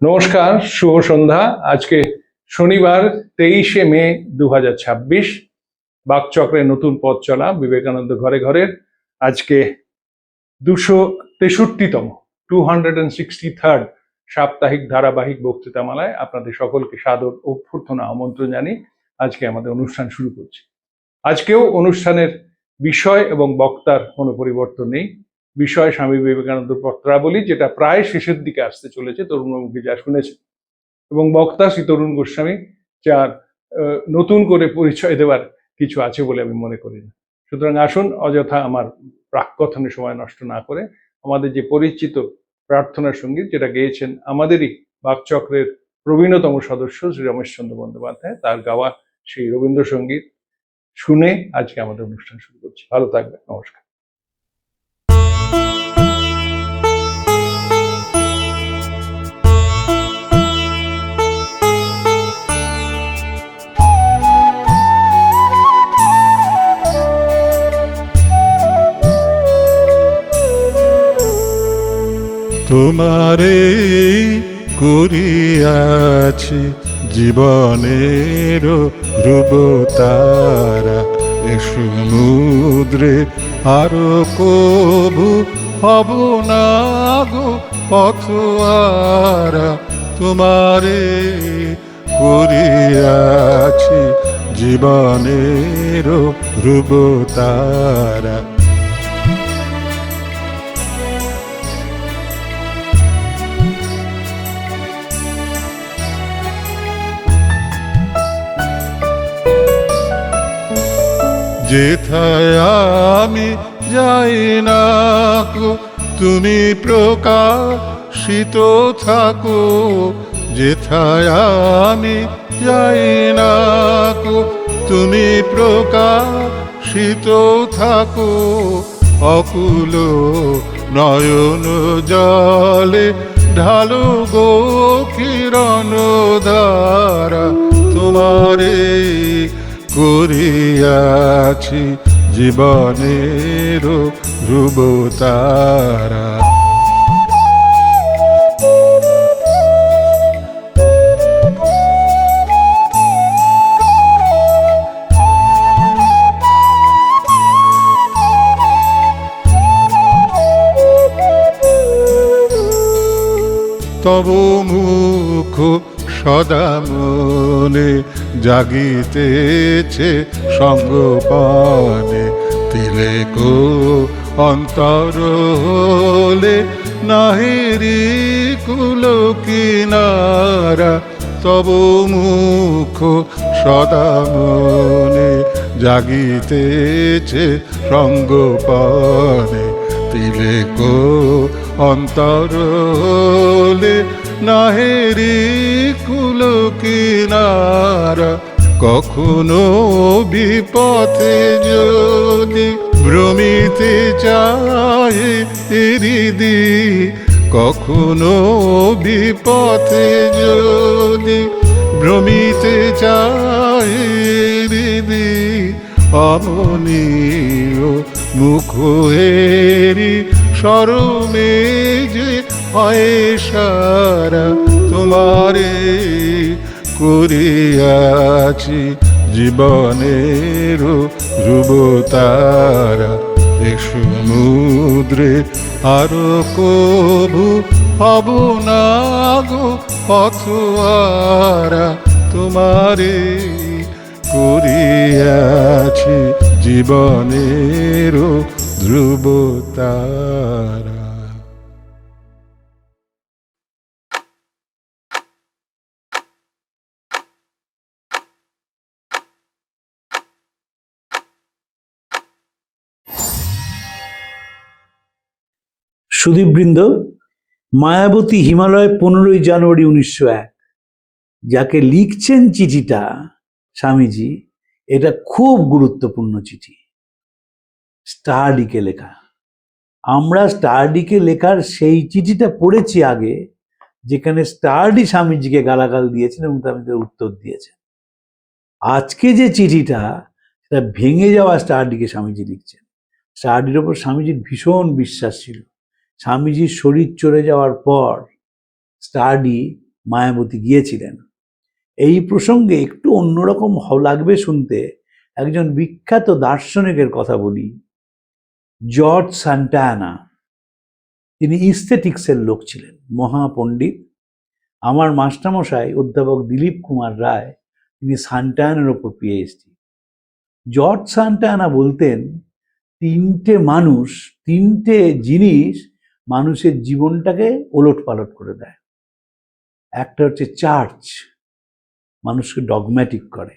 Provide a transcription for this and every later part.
নমস্কার, শুভ সন্ধ্যা। আজকে শনিবার 23শে মে 2026। বাকচক্রের নতুন পথ চলা বিবেকানন্দ ঘরে ঘরের আজকে 263তম 263rd সাপ্তাহিক ধারাবাহিক বক্তৃতামালায় আপনাদের সকলকে সাদর অভ্যর্থনা আমন্ত্রণ জানিয়ে আজকে আমাদের অনুষ্ঠান শুরু করছি। আজকেও অনুষ্ঠানের বিষয় এবং বক্তার কোনো পরিবর্তন নেই। বিষয় স্বামী বিবেকানন্দ পত্রাবলী, যেটা প্রায় শেষের দিকে আসতে চলেছে, তরুণবাবুকে যা শুনেছে, এবং বক্তা শ্রী তরুণ গোস্বামী, যার নতুন করে পরিচয় দেওয়ার কিছু আছে বলে আমি মনে করি না। সুতরাং আসুন, অযথা আমার প্রাককথনে সময় নষ্ট না করে আমাদের যে পরিচিত প্রার্থনার সঙ্গীত, যেটা গেয়েছেন আমাদেরই বাকচক্রের প্রবীণতম সদস্য শ্রী রমেশচন্দ্র বন্দ্যোপাধ্যায়, তার গাওয়া সেই রবীন্দ্রসঙ্গীত শুনে আজকে আমাদের অনুষ্ঠান শুরু করছি। ভালো থাকবেন, নমস্কার। তোমারে করিয়াছি জীবনের ধ্রুবতারা, এ সমুদ্রে আরো কবু হব না গো পথোয়ারা। তোমারে করিয়াছি জীবনের ধ্রুবতারা। যেথায় আমি যাই না গো তুমি প্রকাশিত থাকো, যেথায় আমি যাই না গো তুমি প্রকাশিত থাকো। অকুল নয়ন জলে ঢালো গো কিরণ ধারা। তোমারে করিয়াছি জীবনের ধ্রুবতারা। তব মুখ সদা মনে জাগিতেছে সঙ্গপানে, তিলেক অন্তর হলে নাহিরি কুল কিনারা। তব মুখ সদা মনে জাগিতেছে সঙ্গপানে, তিলেক অন্তর হলে নাহেরি কুল কিনারা। কখনো বিপথে যদি ভ্রমিতে চাহে হৃদি, কখনো বিপথে যদি ভ্রমিতে চাহে হৃদি, অমনীয় মুখ হেরি শরমে যে হয় সারা। তোমারে করিয়াছি জীবনের ধ্রুবতারা, এ সমুদ্রে আরো কবু হব না গো পথোয়ারা। তোমারে করিয়াছি জীবনের ধ্রুবতারা। সুধীবৃন্দ, মায়াবতী হিমালয় 15ই জানুয়ারি 1901, যাকে লিখছেন চিঠিটা স্বামীজি, এটা খুব গুরুত্বপূর্ণ চিঠি, স্টারডিকে লেখা। আমরা স্টারডিকে লেখার সেই চিঠিটা পড়েছি আগে, যেখানে স্টারডি স্বামীজিকে গালাগাল দিয়েছেন এবং তাদের উত্তর দিয়েছেন। আজকে যে চিঠিটা, সেটা ভেঙে যাওয়া স্টারডিকে স্বামীজি লিখছেন। স্টারডির ওপর স্বামীজির ভীষণ বিশ্বাস ছিল। স্বামীজির শরীর চলে যাওয়ার পর স্টারডি মায়াবতী গিয়েছিলেন। এই প্রসঙ্গে একটু অন্যরকম লাগবে শুনতে, একজন বিখ্যাত দার্শনিকের কথা বলি, জর্জ সান্টানা। তিনি ইস্থেটিক্সের লোক ছিলেন, মহাপণ্ডিত। আমার মাস্টারমশাই অধ্যাপক দিলীপ কুমার রায়, তিনি সান্টানার ওপর পিএইচডি। জর্জ সান্টানা বলতেন, তিনটে জিনিস মানুষের জীবনটাকে ওলটপালট করে দেয়। একটা হচ্ছে চার্চ, মানুষকে ডগম্যাটিক করে।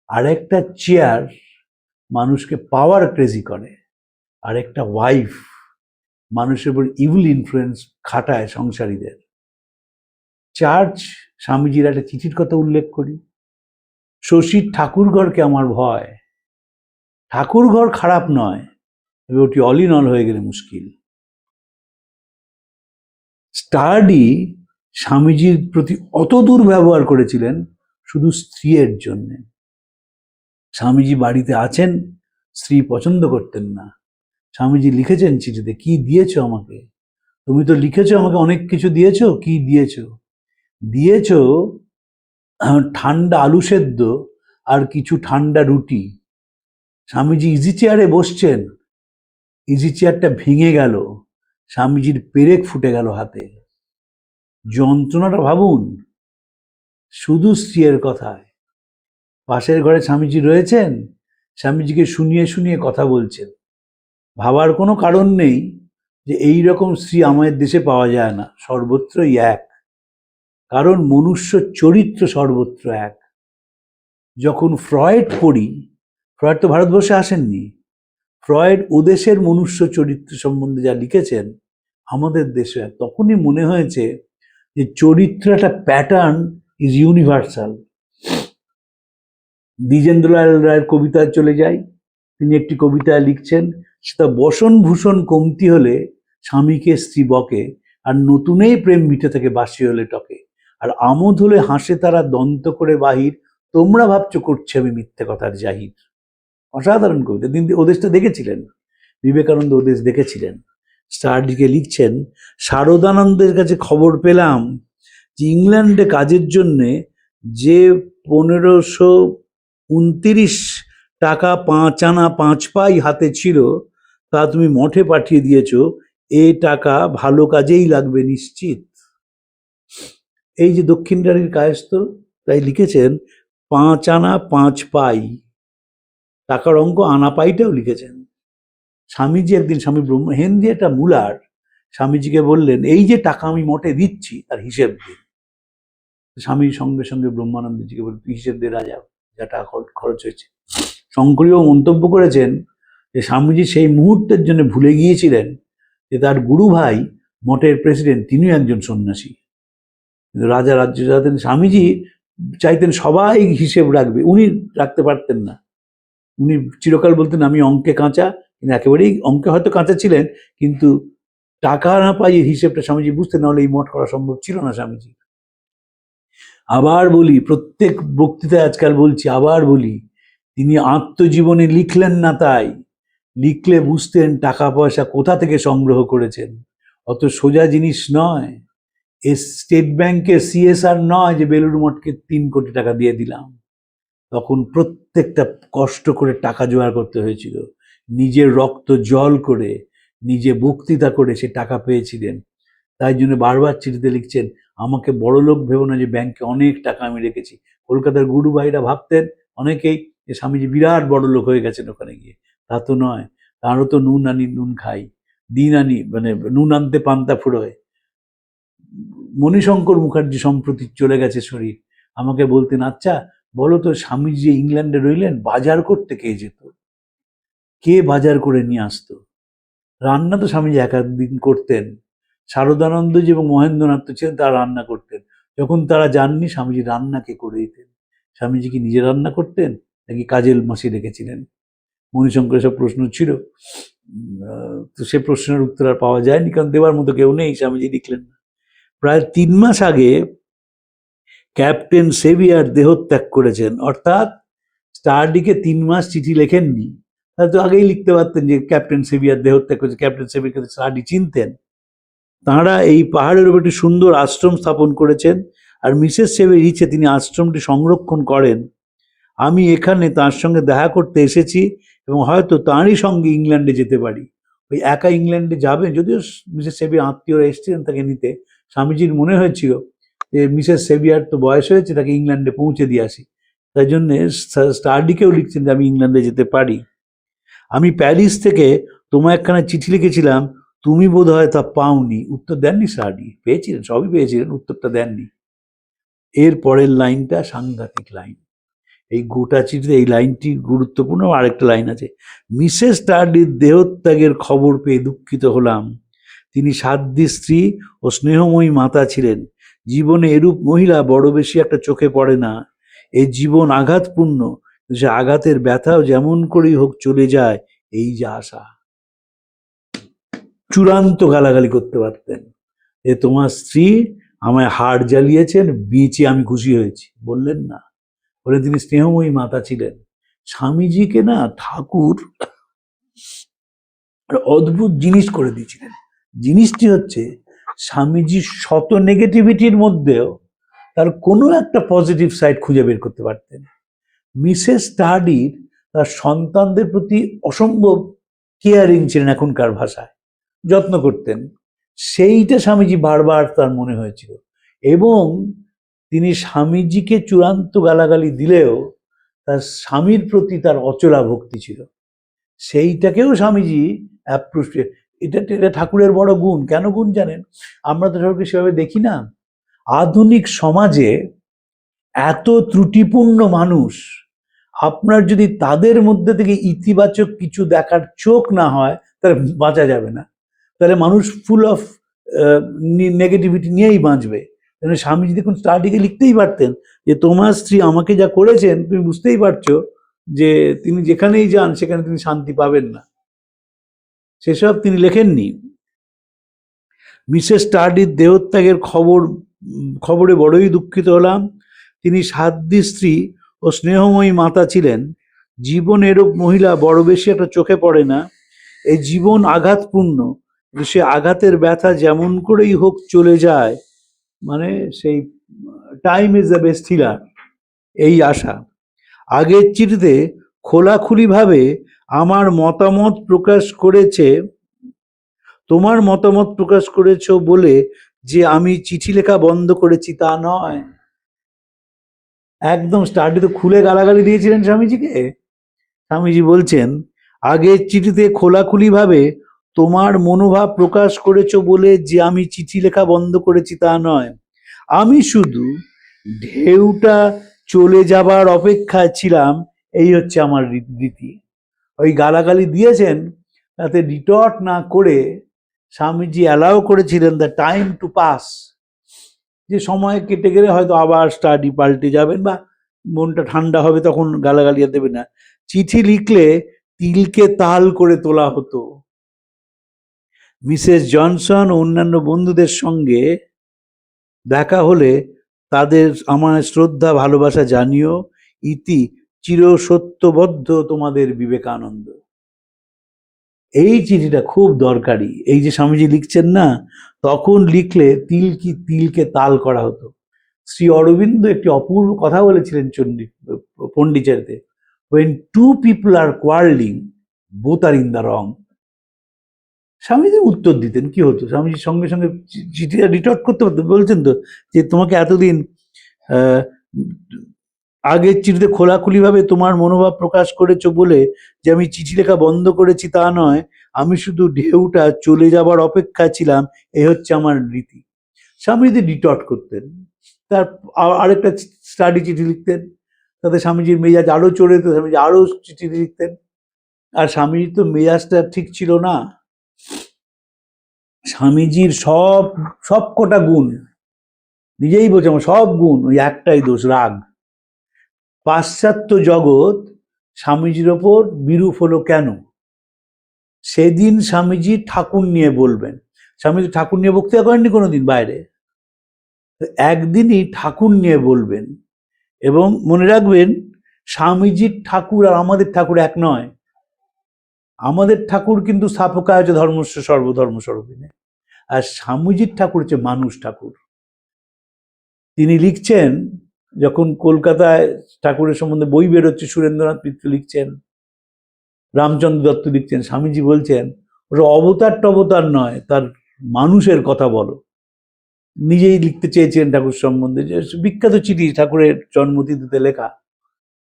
আর একটা চেয়ার, মানুষকে পাওয়ার ক্রেজি করে। আর একটা ওয়াইফ, মানুষের উপর ইভিল ইনফ্লুয়েন্স খাটায় সংসারীদের। চার্চ, স্বামীজির একটা চিঠির কথা উল্লেখ করি, শশীর ঠাকুরঘরকে আমার ভয়। ঠাকুরঘর খারাপ নয়, তবে ওটি অল ইন অল হয়ে গেলে মুশকিল। স্টার্ডি স্বামীজির প্রতি অত দুর্ব্যবহার করেছিলেন শুধু স্ত্রীর জন্যে। স্বামীজি বাড়িতে আছেন, স্ত্রী পছন্দ করতেন না। স্বামীজি লিখেছেন চিঠিতে, কি দিয়েছো আমাকে? তুমি তো লিখেছো আমাকে অনেক কিছু দিয়েছো, কি দিয়েছো? দিয়েছো ঠান্ডা আলু সেদ্ধ আর কিছু ঠান্ডা রুটি। স্বামীজি ইজি চেয়ারে বসছেন, ইজি চেয়ারটা ভেঙে গেল, স্বামীজির পেরেক ফুটে গেল হাতে। যন্ত্রণাটা ভাবুন, শুধু স্ত্রীর কথায়। পাশের ঘরে স্বামীজি রয়েছেন, স্বামীজিকে শুনিয়ে শুনিয়ে কথা বলছেন। ভাবার কোনো কারণ নেই যে এই রকম স্ত্রী আমাদের দেশে পাওয়া যায় না, সর্বত্রই এক। কারণ মনুষ্য চরিত্র সর্বত্র এক। যখন ফ্রয়েড পড়ি, ফ্রয়েড তো ভারতবর্ষে আসেননি, ফ্রয়েড ওদেশের মনুষ্য চরিত্র সম্বন্ধে যা লিখেছেন আমাদের দেশে, তখনই মনে হয়েছে যে চরিত্র একটা প্যাটার্ন ইজ ইউনিভার্সাল। দ্বিজেন্দ্রলাল রায়ের কবিতায় চলে যাই, তিনি একটি কবিতায় লিখছেন, সেটা বসন ভূষণ কমতি হলে স্বামীকে স্ত্রী বকে, আর নতুনেই প্রেম মিটে থেকে বাসি হলে টকে, আর আমোদ হলে হাসে তারা দন্ত করে বাহির, তোমরা ভাবছো করছে আমি মিথ্যে কথার জাহির। অসাধারণ কবিতা। তিনি ওদেশটা দেখেছিলেন, বিবেকানন্দ ওদেশ দেখেছিলেন। স্টার্ডিকে লিখছেন, শারদানন্দের কাছে খবর পেলাম যে ইংল্যান্ডে কাজের জন্যে যে 1529 টাকা 5 আনা 5 পাই হাতে ছিল, তা তুমি মঠে পাঠিয়ে দিয়েছো। এ টাকা ভালো কাজেই লাগবে নিশ্চিত। এই যে দক্ষিণদারির কায়স্থ, তাই লিখেছেন 5 আনা 5 পাই, টাকার অঙ্ক আনা পাইটাও লিখেছেন। স্বামীজি একদিন, স্বামী হেনরিয়েটা মুলার স্বামীজিকে বললেন, এই যে টাকা আমি মঠে দিচ্ছি তার হিসেব দিন। স্বামীর সঙ্গে সঙ্গে ব্রহ্মানন্দজিকে বললেন, তুই হিসেব দে রাজা, যা টাকা খরচ হয়েছে। শঙ্করীও মন্তব্য করেছেন যে স্বামীজি সেই মুহূর্তের জন্য ভুলে গিয়েছিলেন যে তার গুরু ভাই মঠের প্রেসিডেন্ট, তিনিও একজন সন্ন্যাসী। কিন্তু রাজা রাজ্য চালাতেন, স্বামীজি চাইতেন সবাই হিসেব রাখবে, উনি রাখতে পারতেন না। উনি চিরকাল বলতেন, আমি অঙ্কে কাঁচা, কিন্তু একেবারেই অঙ্কে হয়তো কাঁচা ছিলেন, কিন্তু টাকা না পাই হিসেবটা স্বামীজি বুঝতেন, নাহলে এই মঠ করা সম্ভব ছিল না স্বামীজি। আবার বলি, প্রত্যেক বক্তৃতায় আজকাল বলছি, আবার বলি, তিনি আত্মজীবনে লিখলেন না তাই, লিখলে বুঝতেন টাকা পয়সা কোথা থেকে সংগ্রহ করেছেন। অত সোজা জিনিস নয়। স্টেট ব্যাংকের সিএসআর নয় যে বেলুড় মঠকে 3 কোটি টাকা দিয়ে দিলাম। তখন প্রত্যেকটা কষ্ট করে টাকা জোগাড় করতে হয়েছিল, নিজের রক্ত জল করে, নিজে বক্তৃতা করে সে টাকা পেয়েছিলেন। তাই জন্য বারবার চিঠিতে লিখছেন, আমাকে বড় লোক ভেবো না যে ব্যাংকে অনেক টাকা আমি রেখেছি। কলকাতার গুরু ভাইরা ভাবতেন অনেকেই যে স্বামীজি বিরাট বড় লোক হয়ে গেছেন ওখানে গিয়ে। তা তো নয়, তারও তো নুন আনি নুন খাই, দিন আনি মানে নুন আনতে পান্তা ফুরোয়। মণিশঙ্কর মুখার্জি সম্প্রতি চলে গেছে শরীর, আমাকে বলতেন, আচ্ছা বলো তো স্বামীজি যে ইংল্যান্ডে রইলেন, বাজার করতে কে যেত? কে বাজার করে নিয়ে আসতো? রান্না তো স্বামীজি একাধিন করতেন। শারদানন্দজি এবং মহেন্দ্রনাথ ছিলেন, তারা রান্না করতেন। যখন তারা যাননি, স্বামীজি রান্নাকে করে দিতেন। স্বামীজি কি নিজে রান্না করতেন নাকি কাজের মাসি রেখেছিলেন? মণিশঙ্করের সব প্রশ্ন ছিল, তো সে প্রশ্নের উত্তর আর পাওয়া যায়নি, কারণ দেওয়ার মতো কেউ নেই। স্বামীজি লিখলেন না। প্রায় 3 মাস আগে ক্যাপ্টেন সেভিয়ার দেহত্যাগ করেছেন, অর্থাৎ স্টার্ডিকে 3 মাস চিঠি লেখেননি। তাহলে তো আগেই লিখতে পারতেন যে ক্যাপ্টেন সেভিয়ার দেহত্যাগ করেছে। ক্যাপ্টেন সেভিয়ারকে স্টার্ডি চিনতেন। তাঁরা এই পাহাড়ের উপর একটি সুন্দর আশ্রম স্থাপন করেছেন, আর মিসেস সেবের ইচ্ছে তিনি আশ্রমটি সংরক্ষণ করেন। আমি এখানে তার সঙ্গে দেখা করতে এসেছি এবং হয়তো তাঁরই সঙ্গে ইংল্যান্ডে যেতে পারি। ওই একা ইংল্যান্ডে যাবেন, যদিও মিসেস সেবিয়ার আত্মীয়রা এসেছিলেন তাকে নিতে। স্বামীজির মনে হয়েছিল যে মিসেস সেবিয়ার তো বয়স হয়েছে, তাকে ইংল্যান্ডে পৌঁছে দিয়ে আসি। তাই জন্যে স্টাডিকেও লিখছেন যে আমি ইংল্যান্ডে যেতে পারি। আমি প্যারিস থেকে তোমায় একখানা চিঠি লিখেছিলাম, তুমি বোধ হয় তা পাওনি। উত্তর দেননি স্টাডি। পেয়েছিলেন, সবই পেয়েছিলেন, উত্তরটা দেননি। এর পরের লাইনটা সাংঘাতিক লাইন। এই গোটা চিঠিতে এই লাইনটি গুরুত্বপূর্ণ। আরেকটা লাইন আছে, মিসেস স্টাডির দেহত্যাগের খবর পেয়ে দুঃখিত হলাম। তিনি সাধ্বী স্ত্রী ও স্নেহময়ী মাতা ছিলেন। জীবনে এরূপ মহিলা বড় বেশি একটা চোখে পড়ে না। এই জীবন আঘাতপূর্ণ, সে আঘাতের ব্যথাও যেমন করেই হোক চলে যায়, এই যে আশা। চূড়ান্ত গালাগালি করতে পারতেন যে তোমার স্ত্রী আমায় হাড় জ্বালিয়েছেন, বেঁচে আমি খুশি হয়েছি, বললেন না। বলে তিনি স্নেহময়ী মাতা ছিলেন। স্বামীজিকে না ঠাকুর অদ্ভুত জিনিস করে দিয়েছিলেন। জিনিসটি হচ্ছে, স্বামীজি শত নেগেটিভিটির মধ্যেও তার কোনো একটা পজিটিভ সাইড খুঁজে বের করতে পারতেন। মিসেস স্টাডির তার সন্তানদের প্রতি অসম্ভব কেয়ারিং ছিলেন, এখনকার ভাষায় যত্ন করতেন। সেইটা স্বামীজি বারবার তার মনে হয়েছিল, এবং তিনি স্বামীজিকে চূড়ান্ত গালাগালি দিলেও তার স্বামীর প্রতি তার অচলা ভক্তি ছিল। সেইটাকেও স্বামীজি অ্যাপ্রোচ। এটা ঠাকুরের বড় গুণ। কেন গুণ জানেন? আমরা তো ঠাকুরকে সেভাবে দেখি না। আধুনিক সমাজে এত ত্রুটিপূর্ণ মানুষ, আপনার যদি তাদের মধ্যে থেকে ইতিবাচক কিছু দেখার চোখ না হয়, তাহলে বাঁচা যাবে না। তাহলে মানুষ ফুল অফ নেগেটিভিটি নিয়েই বাঁচবে। কারণ স্বামীজি দেখুন স্টাডিকে লিখতেই পারতেন যে তোমার স্ত্রী আমাকে যা করেছেন তুমি বুঝতেই পারছো যে তিনি যেখানেই যান সেখানে তিনি শান্তি পাবেন না। সেসব তিনি লেখেননি। মিসেস স্টাডির দেহত্যাগের খবরে বড়ই দুঃখিত হলাম। তিনি সাধ্বী স্ত্রী ও স্নেহময়ী মাতা ছিলেন। জীবন এরূপ মহিলা বড় বেশি একটা চোখে পড়ে না। এই জীবন আঘাতপূর্ণ, সে আঘাতের ব্যথা যেমন করেই হোক চলে যায়, মানে সেই time is the best healer, এই আশা। আগের চিঠিতে খোলাখুলিভাবে আমার মতামত প্রকাশ করেছে, তোমার মতামত প্রকাশ করেছ বলে যে আমি চিঠি লেখা বন্ধ করেছি তা নয়। একদম স্টার্টে তো খুলে গালাগালি দিয়েছিলেন স্বামীজিকে। স্বামীজি বলছেন, আগের চিঠিতে খোলাখুলিভাবে তোমার মনোভাব প্রকাশ করেছ বলে যে আমি চিঠি লেখা বন্ধ করেছি তা নয়। আমি শুধু ঢেউটা চলে যাবার অপেক্ষায় ছিলাম, এই হচ্ছে আমার রীতি। ওই গালাগালি দিয়েছেন তাতে রিটর্ট না করে স্বামীজি অ্যালাউ করেছিলেন দ্য টাইম টু পাস, যে সময় কেটে গেলে হয়তো আবার স্টাডি পাল্টে যাবেন বা মনটা ঠান্ডা হবে, তখন গালাগালি আর দেবে না। চিঠি লিখলে তিলকে তাল করে তোলা হতো। মিসেস জনসন ও অন্যান্য বন্ধুদের সঙ্গে দেখা হলে তাদের আমার শ্রদ্ধা ভালোবাসা জানিও। ইতি চিরসত্যবদ্ধ তোমাদের বিবেকানন্দ। এই চিঠিটা খুব দরকারি। এই যে স্বামীজি লিখছেন না, তখন লিখলে তিলকে তাল করা হতো। শ্রী অরবিন্দ একটি অপূর্ব কথা বলেছিলেন পন্ডিচেরিতে, when two people are quarreling, both are in the wrong. Swamiji উত্তর দিতেন, কি হতো, স্বামীজির সঙ্গে সঙ্গে চিঠিটা রিটর্ট করতে পারতেন। বলছেন তো যে তোমাকে এতদিন আগের চিঠিতে খোলাখুলিভাবে তোমার মনোভাব প্রকাশ করেছো বলে যে আমি চিঠি লেখা বন্ধ করেছি তা নয়, আমি শুধু ঢেউটা চলে যাবার অপেক্ষায় ছিলাম, এ হচ্ছে আমার রীতি। স্বামীজি রিটর্ট করতেন। তার আরেকটা স্টাডি চিঠি লিখতেন, তাতে স্বামীজির মেজাজ আরো চড়ে যেত, স্বামীজি আরো চিঠি লিখতেন। আর স্বামীজির তো মেজাজটা ঠিক ছিল না। স্বামীজির সব কটা গুণ নিজেই বলছে, আমার সব গুণ, ওই একটাই দোষ, রাগ। পাশ্চাত্য জগৎ স্বামীজির ওপর বিরূপ হলো কেন? সেদিন স্বামীজি ঠাকুর নিয়ে বলবেন। স্বামীজি ঠাকুর নিয়ে বক্তৃতা করেননি কোনোদিন বাইরে, একদিনই ঠাকুর নিয়ে বলবেন। এবং মনে রাখবেন, স্বামীজির ঠাকুর আর আমাদের ঠাকুর এক নয়। আমাদের ঠাকুর কিন্তু স্থাপকায় ধর্মস্ব সর্বধর্ম স্বরূপিণী, আর স্বামীজির ঠাকুর হচ্ছে মানুষ ঠাকুর। তিনি লিখছেন, যখন কলকাতায় ঠাকুরের সম্বন্ধে বই বেরোচ্ছে, সুরেন্দ্রনাথ মিত্র লিখছেন, রামচন্দ্র দত্ত লিখছেন, স্বামীজি বলছেন ওটা অবতার টবতার নয়, তার মানুষের কথা বলো। নিজেই লিখতে চেয়েছিলেন ঠাকুর সম্বন্ধে, যে বিখ্যাত চিঠি ঠাকুরের জন্মতিথিতে লেখা,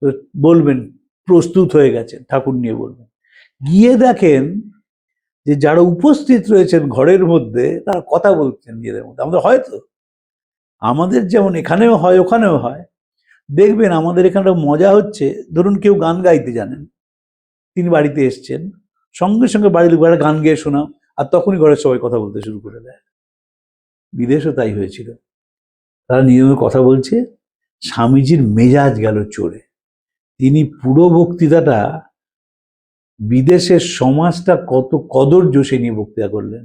তো বলবেন প্রস্তুত হয়ে গেছেন ঠাকুর নিয়ে বলবেন। গিয়ে দেখেন যে যারা উপস্থিত রয়েছেন ঘরের মধ্যে তারা কথা বলছেন নিজেদের মধ্যে। আমাদের হয়তো, আমাদের যেমন এখানেও হয় ওখানেও হয়, দেখবেন আমাদের এখানে মজা হচ্ছে, ধরুন কেউ গান গাইতে জানেন, তিনি বাড়িতে এসছেন, সঙ্গে সঙ্গে বাড়ির লোকেরা গান গেয়ে শোনাও, আর তখনই ঘরের সবাই কথা বলতে শুরু করে দেয়। বিদেশও তাই হয়েছিল, তারা নিয়মে কথা বলছে, স্বামীজির মেজাজ গেল চড়ে। তিনি পুরো বক্তৃতাটা বিদেশের সমাজটা কত কদর্য সে নিয়ে বক্তৃতা করলেন,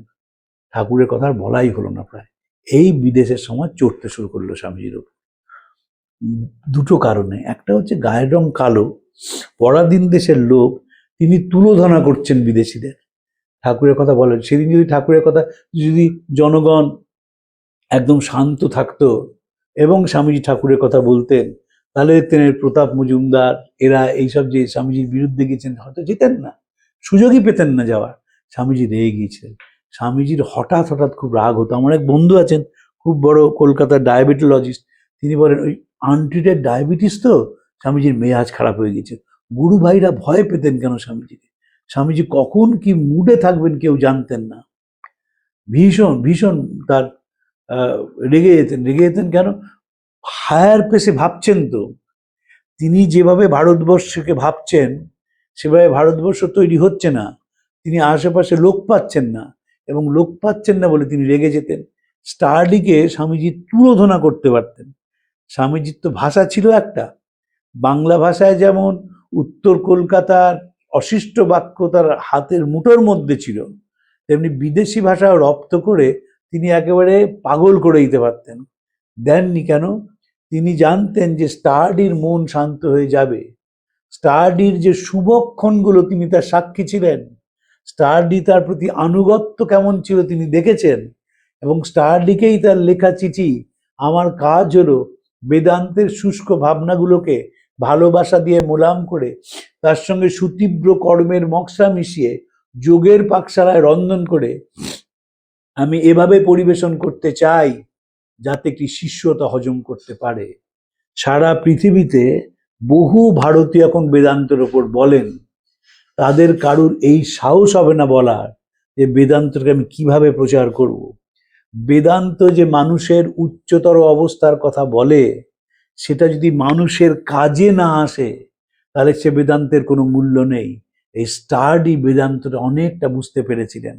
ঠাকুরের কথা আর বলাই হলো না প্রায়। এই বিদেশের সমাজ চড়তে শুরু করলো স্বামীজির উপর, দুটো কারণে। একটা হচ্ছে গায়ের রং কালো, পরাধীন দেশের লোক, তিনি তুলোধনা করছেন বিদেশিদের, ঠাকুরের কথা বলেন। সেদিন যদি ঠাকুরের কথা, যদি জনগণ একদম শান্ত থাকতো এবং স্বামীজি ঠাকুরের কথা বলতেন, তাহলে তেনের প্রতাপ মজুমদার এরা এইসব যে স্বামীজির বিরুদ্ধে গেছেন হয়তো যেতেন না, সুযোগই পেতেন না যাওয়ার। স্বামীজি রেগে গিয়েছিলেন, স্বামীজির হঠাৎ হঠাৎ খুব রাগ হতো। আমার এক বন্ধু আছেন, খুব বড় কলকাতার ডায়াবেটোলজিস্ট, তিনি বলেন ওই আনট্রিটেড ডায়াবেটিস তো, স্বামীজির মেজাজ খারাপ হয়ে গেছে। গুরু ভাইরা ভয় পেতেন কেন স্বামীজিকে, স্বামীজি কখন কি মুডে থাকবেন কেউ জানতেন না। ভীষণ ভীষণ তার রেগে যেতেন কেন, হায়ার পেসে ভাবছেন তো, তিনি যেভাবে ভারতবর্ষকে ভাবছেন সেভাবে ভারতবর্ষ তৈরি হচ্ছে না, তিনি আশেপাশে লোক পাচ্ছেন না, এবং লোক পাচ্ছেন না বলে তিনি রেগে যেতেন। স্টার্ডিকে স্বামীজি তুলোধনা করতে পারতেন। স্বামীজির তো ভাষা ছিল একটা, বাংলা ভাষায় যেমন উত্তর কলকাতার অশিষ্ট বাক্য তার হাতের মুঠোর মধ্যে ছিল, তেমনি বিদেশি ভাষা রপ্ত করে তিনি একেবারে পাগল করে দিতে পারতেন। দেননি কেন? তিনি জানতেন যে স্টার্ডির মন শান্ত হয়ে যাবে। স্টার্ডির যে শুভক্ষণগুলো তিনি তার সাক্ষী ছিলেন, স্টার্ডি তার প্রতি আনুগত্য কেমন ছিল তিনি দেখেছেন, এবং স্টার্ডিকেই তার লেখা চিঠি, আমার কাজ হলো বেদান্তের শুষ্ক ভাবনাগুলোকে ভালোবাসা দিয়ে মোলাম করে তার সঙ্গে সুতীব্র কর্মের মক্সা মিশিয়ে যোগের পাকশালায় রন্ধন করে আমি এভাবে পরিবেশন করতে চাই যাতে কি শিষ্যতা হজম করতে পারে। সারা পৃথিবীতে বহু ভারতীয় এখন বেদান্তের ওপর বলেন, তাদের কারুর এই সাহস হবে না বলার যে বেদান্তকে আমি কিভাবে প্রচার করব। বেদান্ত যে মানুষের উচ্চতর অবস্থার কথা বলে, সেটা যদি মানুষের কাজে না আসে তাহলে সে বেদান্তের কোনো মূল্য নেই। এই স্টার্ডি বেদান্তটা অনেকটা বুঝতে পেরেছিলেন,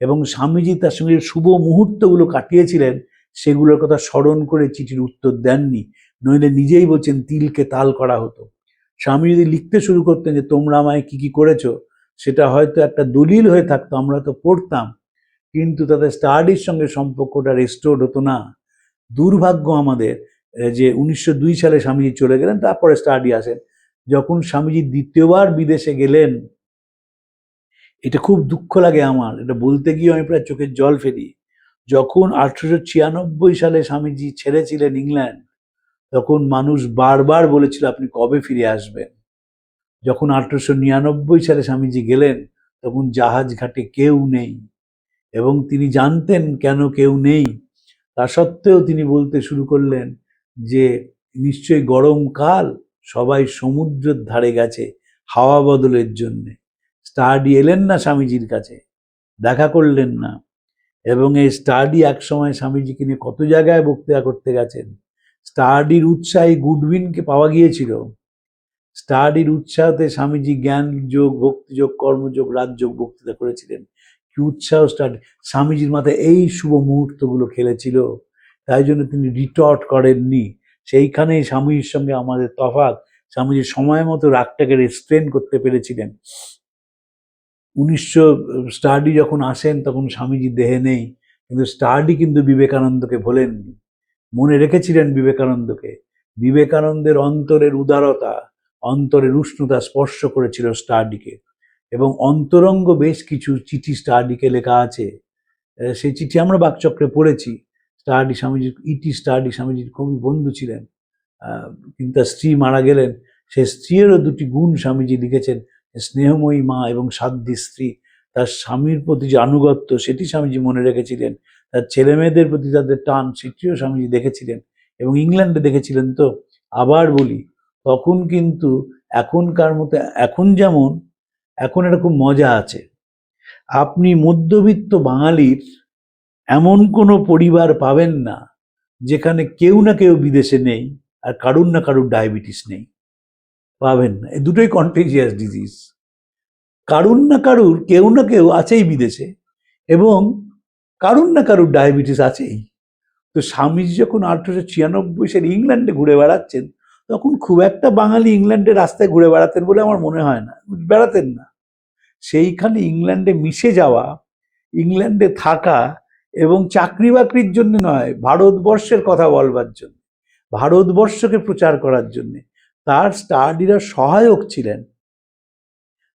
এবং স্বামীজি তার সঙ্গে শুভ মুহূর্তগুলো কাটিয়েছিলেন সেগুলোর কথা স্মরণ করে চিঠির উত্তর দেননি, নইলে নিজেই বলছেন তিলকে তাল করা হতো। স্বামী যদি লিখতে শুরু করতেন যে তোমরা আমায় কি কি করেছো, সেটা হয়তো একটা দলিল হয়ে থাকতো, আমরা তো পড়তাম, কিন্তু তাদের স্টাডির সঙ্গে সম্পর্কটা রেস্টোর্ড হতো না। দুর্ভাগ্য আমাদের যে 1902 সালে স্বামীজি চলে গেলেন, তারপরে স্টাডি আসেন। যখন স্বামীজি দ্বিতীয়বার বিদেশে গেলেন, এটা খুব দুঃখ লাগে আমার, এটা বলতে গিয়ে আমি প্রায় চোখের জল ফেলি। যখন 1896 সালে স্বামীজি ছেড়েছিলেন ইংল্যান্ড, তখন মানুষ বারবার বলেছিল আপনি কবে ফিরে আসবেন। যখন 1899 সালে স্বামীজি গেলেন, তখন জাহাজ ঘাটে কেউ নেই, এবং তিনি জানতেন কেন কেউ নেই। তা সত্ত্বেও তিনি বলতে শুরু করলেন যে নিশ্চয়ই গরমকাল, সবাই সমুদ্রের ধারে গেছে হাওয়া বদলের জন্যে। স্টাডি এলেন না স্বামীজির কাছে, দেখা করলেন না, এবং এই স্টাডি একসময় স্বামীজিকে নিয়ে কত জায়গায় বক্তৃতা করতে গেছেন। স্টাডির উৎসাহী গুডউইনকে পাওয়া গিয়েছিল। স্টাডির উৎসাহতে স্বামীজি জ্ঞান যোগ, ভক্তিযোগ, কর্মযোগ, রাজযোগ বক্তৃতা করেছিলেন। কি উৎসাহ স্টাডি! স্বামীজির মাথায় এই শুভ মুহূর্তগুলো খেলেছিল, তাই জন্য তিনি রিটর্ট করেননি। সেইখানেই স্বামীজির সঙ্গে আমাদের তফাৎ। স্বামীজি সময় মতো রাগটাকে রেস্ট্রেন করতে পেরেছিলেন। 1900 স্টাডি যখন আসেন তখন স্বামীজি দেহে নেই, কিন্তু স্টাডি কিন্তু বিবেকানন্দকে ভোলেননি, মনে রেখেছিলেন বিবেকানন্দকে। বিবেকানন্দের অন্তরের উদারতা, অন্তরের উষ্ণতা স্পর্শ করেছিল স্টাডিকে, এবং অন্তরঙ্গ বেশ কিছু চিঠি স্টাডিকে লেখা আছে। সেই চিঠি আমরা বাকচক্রে পড়েছি। স্টার্ডি স্বামীজির, ইটি স্টার্ডি স্বামীজির খুবই বন্ধু ছিলেন, কিন্তু তার স্ত্রী মারা গেলেন। সেই স্ত্রীরও দুটি গুণ স্বামীজি লিখেছেন, স্নেহময়ী মা এবং সাধ্যী স্ত্রী। তার স্বামীর প্রতি যে আনুগত্য সেটি স্বামীজি মনে রেখেছিলেন, তার ছেলে মেয়েদের প্রতি তাদের টান সেটিও স্বামীজি দেখেছিলেন, এবং ইংল্যান্ডে দেখেছিলেন। তো আবার বলি, তখন কিন্তু এখনকার মতো, এখন যেমন, এখন একটা খুব মজা আছে, আপনি মধ্যবিত্ত বাঙালির এমন কোনো পরিবার পাবেন না যেখানে কেউ না কেউ বিদেশে নেই আর কারুর না কারুর ডায়াবেটিস নেই, পাবেন না। এই দুটোই কন্টেজিয়াস ডিজিজ। কারুর না কারুর, কেউ না কেউ আছেই বিদেশে, এবং কারুর না কারুর ডায়াবেটিস আছেই। তো স্বামীজি যখন 1896 সালে ইংল্যান্ডে ঘুরে বেড়াচ্ছেন, তখন খুব একটা বাঙালি ইংল্যান্ডের রাস্তায় ঘুরে বেড়াতেন বলে আমার মনে হয় না, বেড়াতেন না। সেইখানে ইংল্যান্ডে মিশে যাওয়া, ইংল্যান্ডে থাকা, এবং চাকরি বাকরির জন্য নয়, ভারতবর্ষের কথা বলবার জন্য, ভারতবর্ষকে প্রচার করার জন্য তার স্টাডিরা সহায়ক ছিলেন।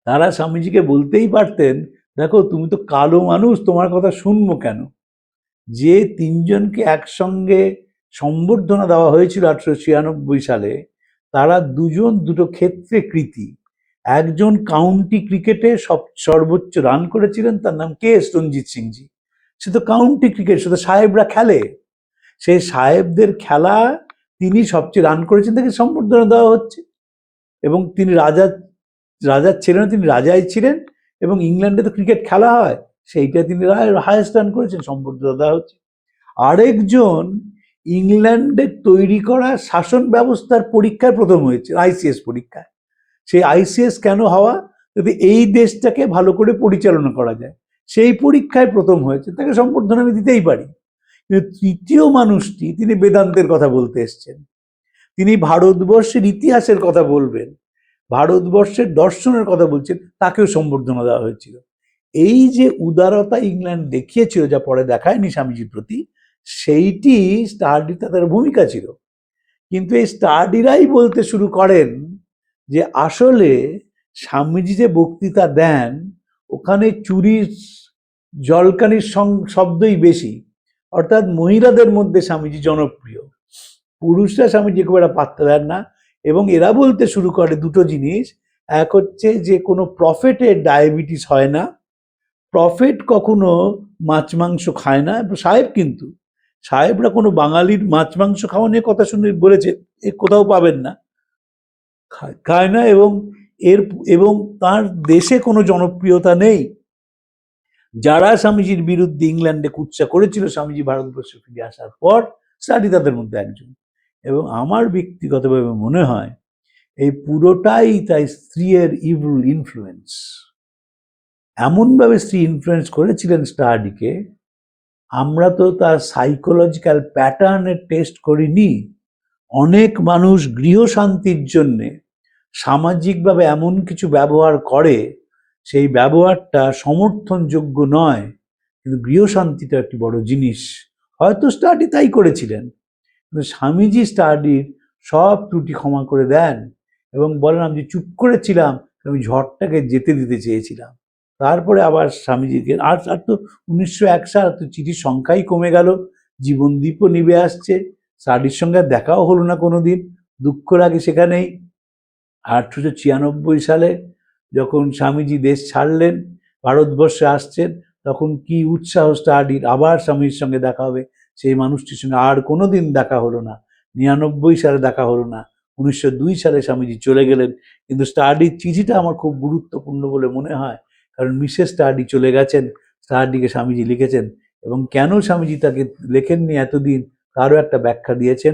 তারা স্বামীজিকে বলতেই পারতেন, দেখো তুমি তো কালো মানুষ, তোমার কথা শুনবো কেন? যে তিনজনকে একসঙ্গে সম্বর্ধনা দেওয়া হয়েছিল 1896 সালে, তারা দুজন দুটো ক্ষেত্রে কৃতী। একজন কাউন্টি ক্রিকেটে সর্বোচ্চ রান করেছিলেন, তার নাম কে.এস. রঞ্জিত সিংজি। সে তো কাউন্টি ক্রিকেট, সে তো সাহেবরা খেলে, সেই সাহেবদের খেলা তিনি সবচেয়ে রান করেছেন, তাকে সম্বর্ধনা দেওয়া হচ্ছে। এবং তিনি রাজার ছিলেন, তিনি রাজাই ছিলেন, এবং ইংল্যান্ডে তো ক্রিকেট খেলা হয়, সেইটা তিনি হায়েস্ট রান করেছেন, সম্বর্ধনা দেওয়া হচ্ছে। আরেকজন ইংল্যান্ডে তৈরি করা শাসন ব্যবস্থার পরীক্ষায় প্রথম হয়েছে, আইসিএস পরীক্ষায়। সেই আইসিএস কেন হওয়া? যদি এই দেশটাকে ভালো করে পরিচালনা করা যায়, সেই পরীক্ষায় প্রথম হয়েছে, তাকে সম্বর্ধনা আমি দিতেই পারি। কিন্তু তৃতীয় মানুষটি, তিনি বেদান্তের কথা বলতে এসছেন, তিনি ভারতবর্ষের ইতিহাসের কথা বলবেন, ভারতবর্ষের দর্শনের কথা বলছেন, তাকেও সম্বর্ধনা দেওয়া হয়েছিল। এই যে উদারতা ইংল্যান্ড দেখিয়েছিল, যা পরে দেখায়নি স্বামীজির প্রতি, সেইটি স্টার্ডিতে তাদের ভূমিকা ছিল। কিন্তু এই স্টার্ডিরাই বলতে শুরু করেন যে আসলে স্বামীজি যে বক্তৃতা দেন, ওখানে চুরির জলকানির শব্দই বেশি। অর্থাৎ মহিলাদের মধ্যে স্বামীজি জনপ্রিয়, পুরুষরা স্বামীজি খুব একটা পাত্তা দেন না। এবং এরা বলতে শুরু করে দুটো জিনিস, এক হচ্ছে যে কোনো প্রফেটের ডায়াবেটিস হয় না, প্রফেট কখনো মাছ মাংস খায় না। সাহেব, কিন্তু সাহেবরা কোনো বাঙালির মাছ মাংস খাওয়া নিয়ে কথা শুনে বলেছে, এ কোথাও পাবেন না, খায় না, এবং তার দেশে কোনো জনপ্রিয়তা নেই। যারা স্বামীজির বিরুদ্ধে ইংল্যান্ডে কুৎসা করেছিল, স্বামীজি ভারতবর্ষে ফিরে আসার পর, স্টাডি তাদের মধ্যে একজন। এবং আমার ব্যক্তিগতভাবে মনে হয় এই পুরোটাই তাই স্ত্রীর ইভিল ইনফ্লুয়েন্স। এমনভাবে স্ত্রী ইনফ্লুয়েন্স করেছিলেন স্টাডিকে, আমরা তো তার সাইকোলজিক্যাল প্যাটার্নের টেস্ট করিনি। অনেক মানুষ গৃহশান্তির জন্যে সামাজিকভাবে এমন কিছু ব্যবহার করে, সেই ব্যবহারটা সমর্থনযোগ্য নয়, কিন্তু গৃহশান্তিটা একটি বড় জিনিস। হয়তো স্টাডি তাই করেছিলেন, কিন্তু স্বামীজি স্টাডির সব ত্রুটি ক্ষমা করে দেন এবং বলেন, আমি যে চুপ করেছিলাম, আমি ঝড়টাকে যেতে দিতে চেয়েছিলাম। তারপরে আবার স্বামীজিকে আর তো 1901 সাল, তো চিঠির সংখ্যাই কমে গেল, জীবনদীপও নিভে আসছে, স্টাডির সঙ্গে দেখাও হলো না কোনোদিন, দুঃখ লাগে সেখানেই। 1896 সালে যখন স্বামীজি দেশ ছাড়লেন, ভারতবর্ষে আসছেন, তখন কি উৎসাহ স্টাডির, আবার স্বামীর সঙ্গে দেখা হবে। সেই মানুষটির সঙ্গে আর কোনোদিন দেখা হলো না। 99 সালে দেখা হলো না। 1902 সালে স্বামীজি চলে গেলেন। কিন্তু স্টাডির চিঠিটা আমার খুব গুরুত্বপূর্ণ বলে মনে হয়, কারণ মিসেস স্টাডি চলে গেছেন, স্টাডিকে স্বামীজি লিখেছেন, এবং কেন স্বামীজি তাকে লেখেননি এতদিন, তারও একটা ব্যাখ্যা দিয়েছেন।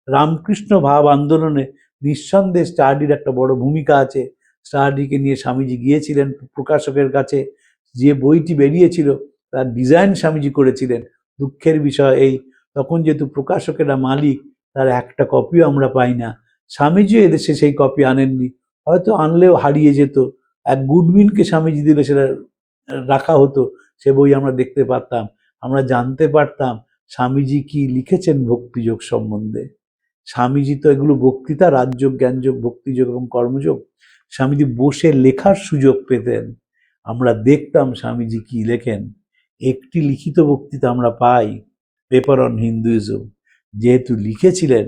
রামকৃষ্ণ ভাব আন্দোলনে নিঃসন্দেহে স্টাডির একটা বড় ভূমিকা আছে। স্টাডিকে নিয়ে স্বামীজি গিয়েছিলেন প্রকাশকের কাছে, যে বইটি বেরিয়েছিল তার ডিজাইন স্বামীজি করেছিলেন। দুঃখের বিষয় এই, তখন যেহেতু প্রকাশকেরা মালিক, তার একটা কপিও আমরা পাই না। স্বামীজিও এদেশে সেই কপি আনেননি, হয়তো আনলেও হারিয়ে যেত। এক গুডউইনকে স্বামীজি দিলে সেটা রাখা হতো, সে বই আমরা দেখতে পারতাম, আমরা জানতে পারতাম স্বামীজি কি লিখেছেন ভক্তিযোগ সম্বন্ধে। স্বামীজি তো এগুলো বক্তৃতা, রাজযোগ, জ্ঞানযোগ, ভক্তিযোগ এবং কর্মযোগ, স্বামীজি বসে লেখার সুযোগ পেতেন, আমরা দেখতাম স্বামীজি কি লেখেন। একটি লিখিত বক্তৃতা আমরা পাই, পেপার অন হিন্দুইজম, যেহেতু লিখেছিলেন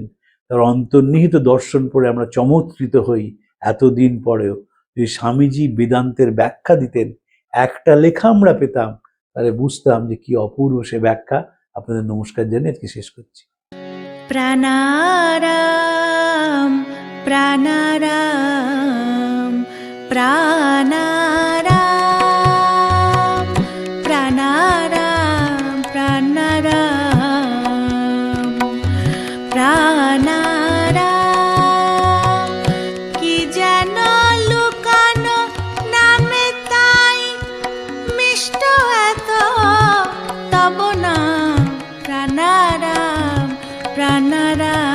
তার অন্তর্নিহিত দর্শন পড়ে আমরা চমৎকৃত হই। এতদিন পরেও যদি স্বামীজি বেদান্তের ব্যাখ্যা দিতেন, একটা লেখা আমরা পেতাম, তাহলে বুঝতাম যে কি অপূর্ব সে ব্যাখ্যা। আপনাদের নমস্কার জানিয়ে আজকে শেষ করছি। প্রাণারাম প্রাণারাম প্রাণারাম প্রাণারাম প্রাণারাম প্রাণারাম। কি যেন লুকানো নামে তাই মিষ্ট এত তব নাম প্রাণারাম প্রাণারাম।